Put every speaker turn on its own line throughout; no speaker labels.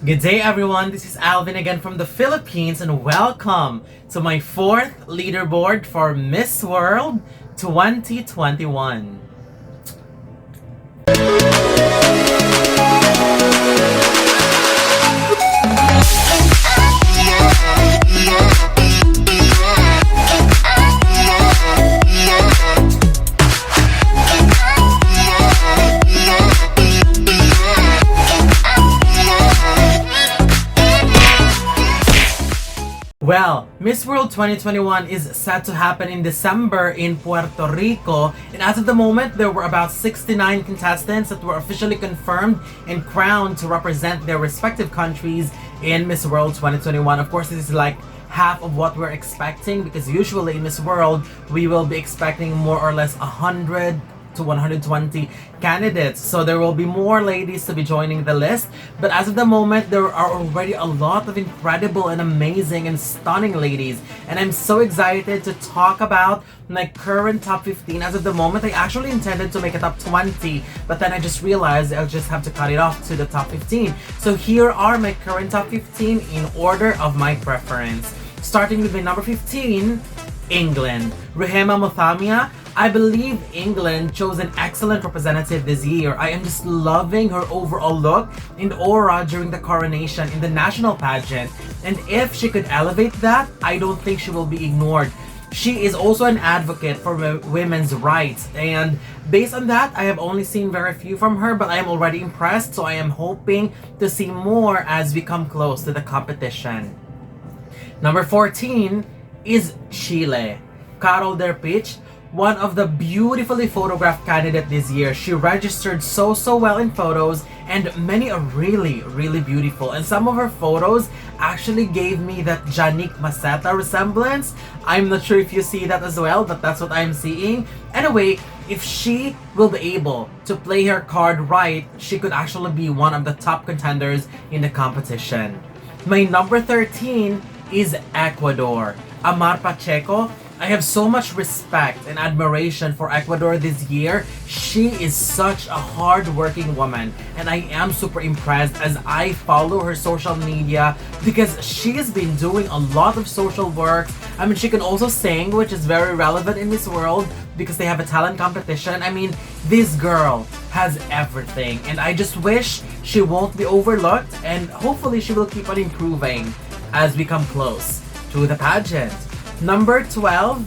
Good day everyone, this is Alvin again from the Philippines and welcome to my 4th leaderboard for Miss World 2021. Well, Miss World 2021 is set to happen in December in Puerto Rico, and as of the moment, there were about 69 contestants that were officially confirmed and crowned to represent their respective countries in Miss World 2021. Of course, this is like half of what we're expecting because usually in Miss World, we will be expecting more or less 100 to 120 candidates, so there will be more ladies to be joining the list, but as of the moment there are already a lot of incredible and amazing and stunning ladies, and I'm so excited to talk about my current top 15. As of the moment, I actually intended to make a top 20, but then I just realized I'll just have to cut it off to the top 15. So here are my current top 15 in order of my preference, starting with my number 15, England. Rehema Muthamia. I believe England chose an excellent representative this year. I am just loving her overall look and aura during the coronation in the national pageant. And if she could elevate that, I don't think she will be ignored. She is also an advocate for women's rights, and based on that, I have only seen very few from her, but I am already impressed, so I am hoping to see more as we come close to the competition. Number 14 is Chile. Drpic, one of the beautifully photographed candidates this year. She registered so well in photos, and many are really beautiful, and some of her photos actually gave me that Jannik Maceta resemblance. I'm not sure if you see that as well, but that's what I'm seeing. Anyway, if she will be able to play her card right, she could actually be one of the top contenders in the competition. My number 13 is Ecuador. Amar Pacheco. I have so much respect and admiration for Ecuador this year. She is such a hard-working woman, and I am super impressed as I follow her social media because she has been doing a lot of social work. I mean, she can also sing, which is very relevant in this world because they have a talent competition. I mean, this girl has everything, and I just wish she won't be overlooked, and hopefully she will keep on improving as we come close to the pageant. Number 12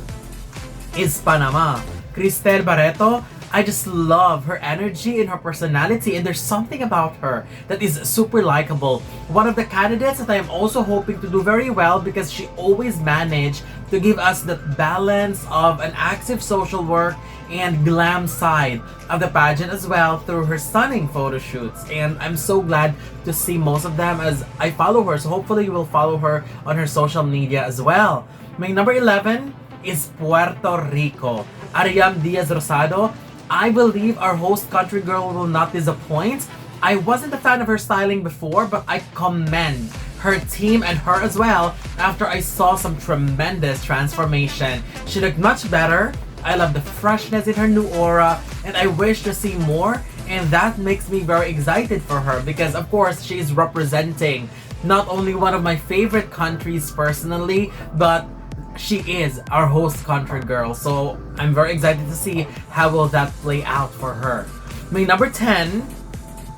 is Panama. Krysthelle Barretto. I just love her energy and her personality, and there's something about her that is super likable. One of the candidates that I am also hoping to do very well because she always managed to give us that balance of an active social work and glam side of the pageant as well through her stunning photo shoots, and I'm so glad to see most of them as I follow her, so hopefully you will follow her on her social media as well. My number 11 is Puerto Rico. Aryam Diaz Rosado. I believe our host country girl will not disappoint. I wasn't a fan of her styling before, but I commend her team and her as well after I saw some tremendous transformation. She looked much better. I love the freshness in her new aura, and I wish to see more, and that makes me very excited for her because of course she is representing not only one of my favorite countries personally, but she is our host country girl, so I'm very excited to see how will that play out for her. My number 10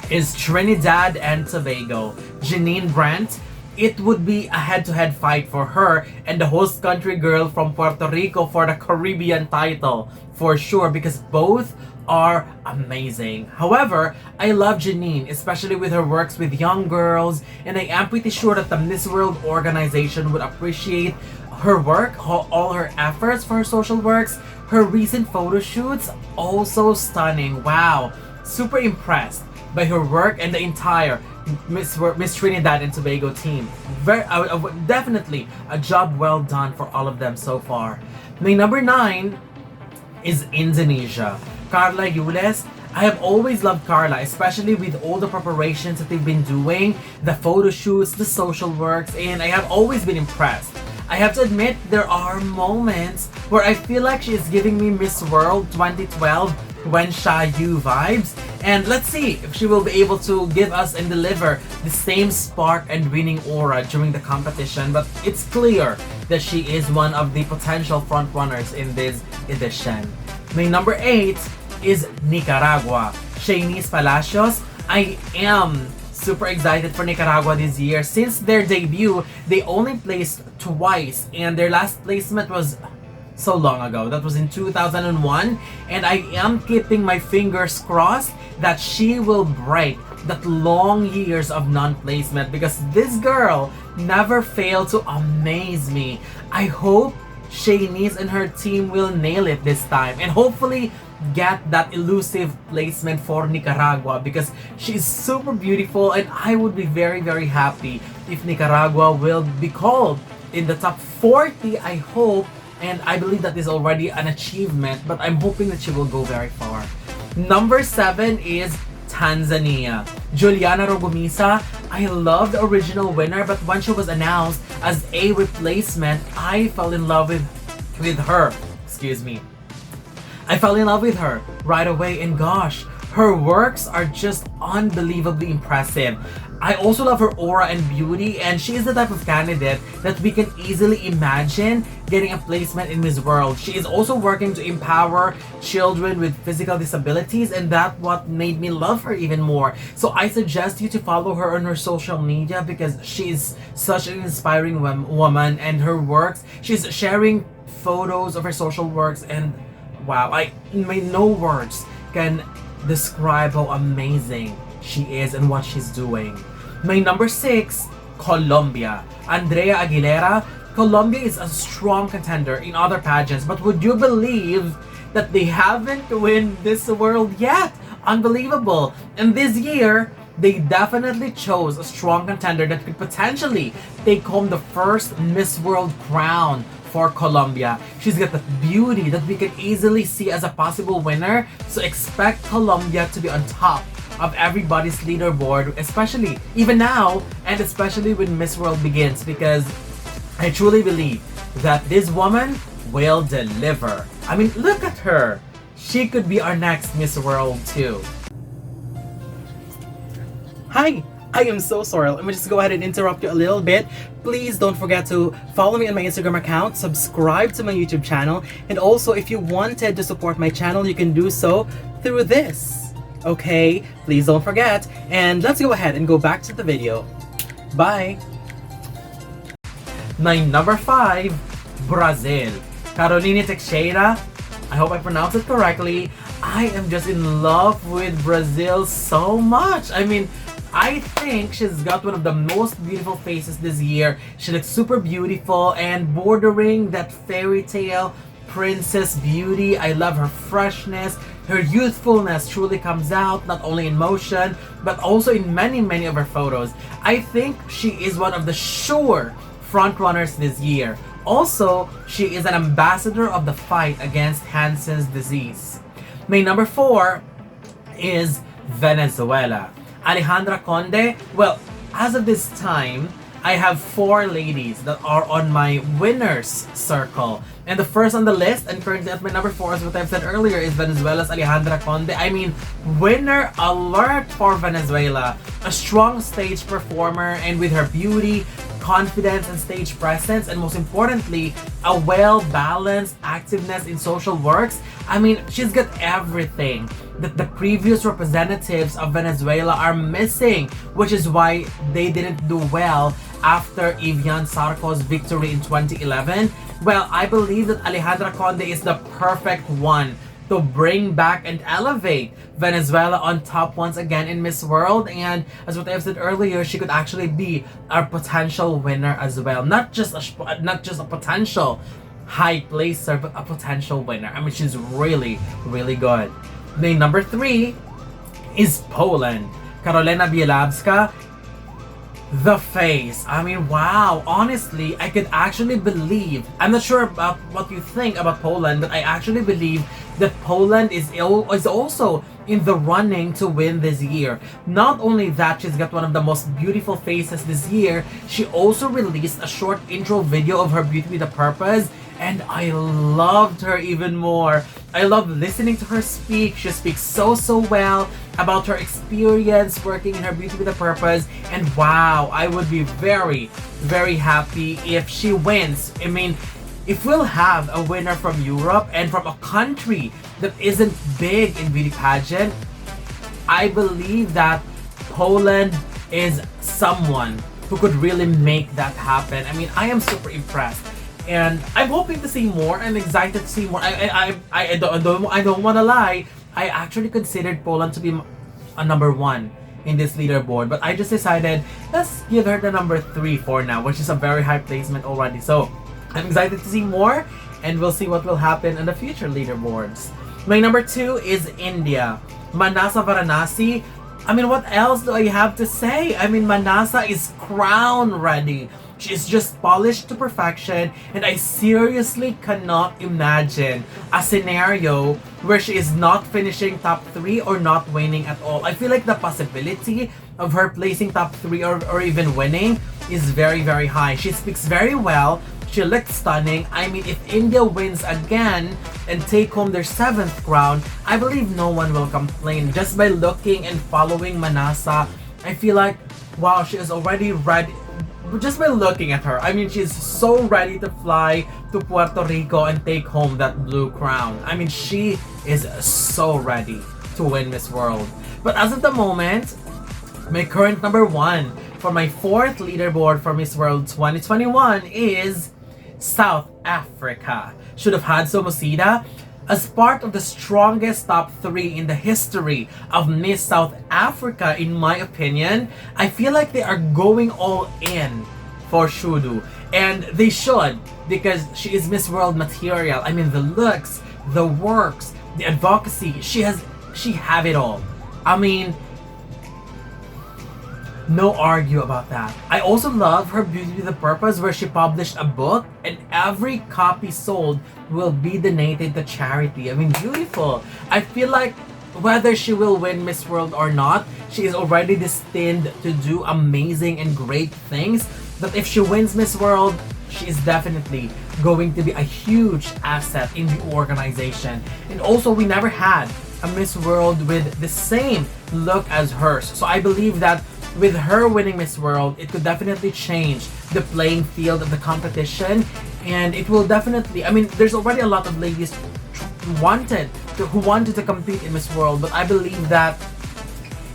is Trinidad and Tobago. Jeanine Brandt. It would be a head-to-head fight for her and the host country girl from Puerto Rico for the Caribbean title, for sure, because both are amazing. However, I love Jeanine, especially with her works with young girls, and I am pretty sure that the Miss World organization would appreciate her work, all her efforts for her social works. Her recent photo shoots, also stunning. Wow, super impressed by her work and the entire Miss Trinidad and Tobago team. Definitely a job well done for all of them so far. My number 9 is Indonesia. Carla, Yules. I have always loved Carla, especially with all the preparations that they've been doing, the photo shoots, the social works, and I have always been impressed. I have to admit, there are moments where I feel like she is giving me Miss World 2012 Wen Sha Yu vibes, And let's see if she will be able to give us and deliver the same spark and winning aura during the competition. But it's clear that she is one of the potential frontrunners in this edition. My number 8 is Nicaragua. Sheynnis Palacios. I am super excited for Nicaragua this year. Since their debut, they only placed twice, and their last placement was so long ago. That was in 2001, and I am keeping my fingers crossed that she will break that long years of non-placement, because this girl never failed to amaze me. I hope Sheynnis and her team will nail it this time and hopefully get that elusive placement for Nicaragua, because she's super beautiful, and I would be very, very happy if Nicaragua will be called in the top 40, I hope. And I believe that is already an achievement, but I'm hoping that she will go very far. Number 7 is Tanzania. Juliana Rugumisa. I love the original winner, but when she was announced as a replacement, I fell in love with her. Excuse me. I fell in love with her right away, and gosh, her works are just unbelievably impressive. I also love her aura and beauty, and she is the type of candidate that we can easily imagine getting a placement in Miss World. She is also working to empower children with physical disabilities, and that's what made me love her even more. So I suggest you to follow her on her social media, because she is such an inspiring woman, and her works, she's sharing photos of her social works, and wow, no words can describe how amazing she is and what she's doing. My number 6, Colombia. Andrea Aguilera. Colombia is a strong contender in other pageants, but would you believe that they haven't won this world yet? Unbelievable. And this year, they definitely chose a strong contender that could potentially take home the first Miss World crown for Colombia. She's got that beauty that we can easily see as a possible winner, so expect Colombia to be on top of everybody's leaderboard, especially even now, and especially when Miss World begins, because I truly believe that this woman will deliver. I mean, look at her. She could be our next Miss World too. Hi! I am so sorry. Let me just go ahead and interrupt you a little bit. Please don't forget to follow me on my Instagram account, subscribe to my YouTube channel, and also if you wanted to support my channel, you can do so through this. Okay? Please don't forget. And let's go ahead and go back to the video. Bye! My number 5, Brazil. Carolina Teixeira. I hope I pronounced it correctly. I am just in love with Brazil so much. I mean, I think she's got one of the most beautiful faces this year. She looks super beautiful and bordering that fairy tale princess beauty. I love her freshness. Her youthfulness truly comes out, not only in motion, but also in many, many of her photos. I think she is one of the sure frontrunners this year. Also, she is an ambassador of the fight against Hansen's disease. My number 4 is Venezuela. Alejandra Conde. Well, as of this time, I have 4 ladies that are on my winners circle. And the first on the list, and currently at my number 4, as what I've said earlier, is Venezuela's Alejandra Conde. I mean, winner alert for Venezuela. A strong stage performer, and with her beauty, confidence, and stage presence, and most importantly, a well-balanced activeness in social works. I mean, she's got everything that the previous representatives of Venezuela are missing, which is why they didn't do well after Ivian Sarko's victory in 2011. Well, I believe that Alejandra Conde is the perfect one to bring back and elevate Venezuela on top once again in Miss World. And as what I've said earlier, she could actually be our potential winner as well. Not just a potential high placer, but a potential winner. I mean, she's really, really good. My number 3 is Poland. Karolina Bielawska. The face. I mean, wow. Honestly, I could actually believe, I'm not sure about what you think about Poland, but I actually believe that Poland is also in the running to win this year. Not only that, she's got one of the most beautiful faces this year, she also released a short intro video of her Beauty with a Purpose, and I loved her even more. I love listening to her speak. She speaks so well about her experience working in her Beauty with a Purpose. And wow, I would be very, very happy if she wins. I mean, if we'll have a winner from Europe and from a country that isn't big in beauty pageant, I believe that Poland is someone who could really make that happen. I mean, I am super impressed. And I'm hoping to see more. I'm excited to see more. I don't want to lie. I actually considered Poland to be a number 1 in this leaderboard, but I just decided let's give her the number 3 for now, which is a very high placement already. So I'm excited to see more, and we'll see what will happen in the future leaderboards. My number 2 is India. Manasa Varanasi. I mean, what else do I have to say? I mean, Manasa is crown ready. She is just polished to perfection, and I seriously cannot imagine a scenario where she is not finishing top 3 or not winning at all. I feel like the possibility of her placing top 3 or even winning is very, very high. She speaks very well. She looks stunning. I mean, if India wins again and take home their 7th crown, I believe no one will complain. Just by looking and following Manasa, I feel like, wow, she is already ready. Just by looking at her, I mean, she's so ready to fly to Puerto Rico and take home that blue crown. I mean, she is so ready to win Miss World. But as of the moment, my current number 1 for my 4th leaderboard for Miss World 2021 is South Africa. Should have had Somosida. As part of the strongest top 3 in the history of Miss South Africa, in my opinion, I feel like they are going all in for Shudu. And they should, because she is Miss World material. I mean, the looks, the works, the advocacy, she have it all. I mean, no argue about that. I also love her Beauty with a Purpose, where she published a book and every copy sold will be donated to charity. I mean, beautiful. I feel like whether she will win Miss World or not, she is already destined to do amazing and great things. But if she wins Miss World, she is definitely going to be a huge asset in the organization. And also, we never had a Miss World with the same look as hers. So I believe that with her winning Miss World, it could definitely change the playing field of the competition, and it will definitely, I mean, there's already a lot of ladies who wanted to compete in Miss World, but I believe that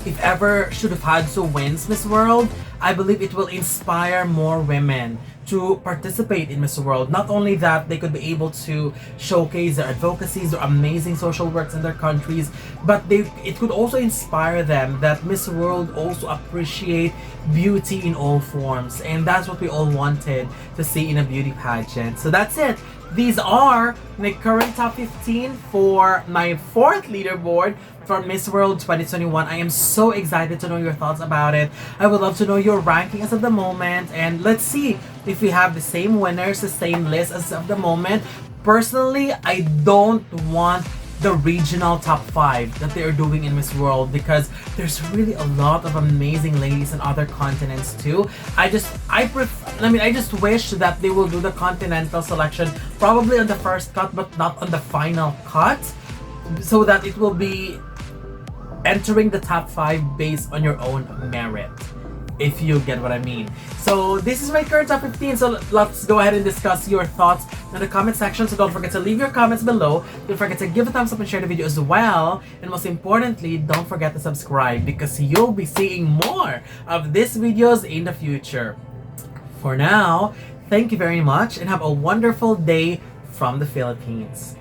if ever Should Have Had So wins Miss World, I believe it will inspire more women to participate in Miss World. Not only that, they could be able to showcase their advocacies, their amazing social works in their countries, but it could also inspire them that Miss World also appreciate beauty in all forms. And that's what we all wanted to see in a beauty pageant. So that's it. These are my current top 15 for my 4th leaderboard for Miss World 2021. I am so excited to know your thoughts about it. I would love to know your ranking as of the moment, and let's see if we have the same winners, the same list as of the moment. Personally, I don't want the regional top 5 that they are doing in Miss World, because there's really a lot of amazing ladies in other continents too. I just wish that they will do the continental selection probably on the first cut but not on the final cut, so that it will be entering the top 5 based on your own merit, if you get what I mean. So this is my current top 15, so let's go ahead and discuss your thoughts in the comment section. So don't forget to leave your comments below. Don't forget to give a thumbs up and share the video as well. And most importantly, don't forget to subscribe, because you'll be seeing more of these videos in the future. For now, thank you very much and have a wonderful day from the Philippines.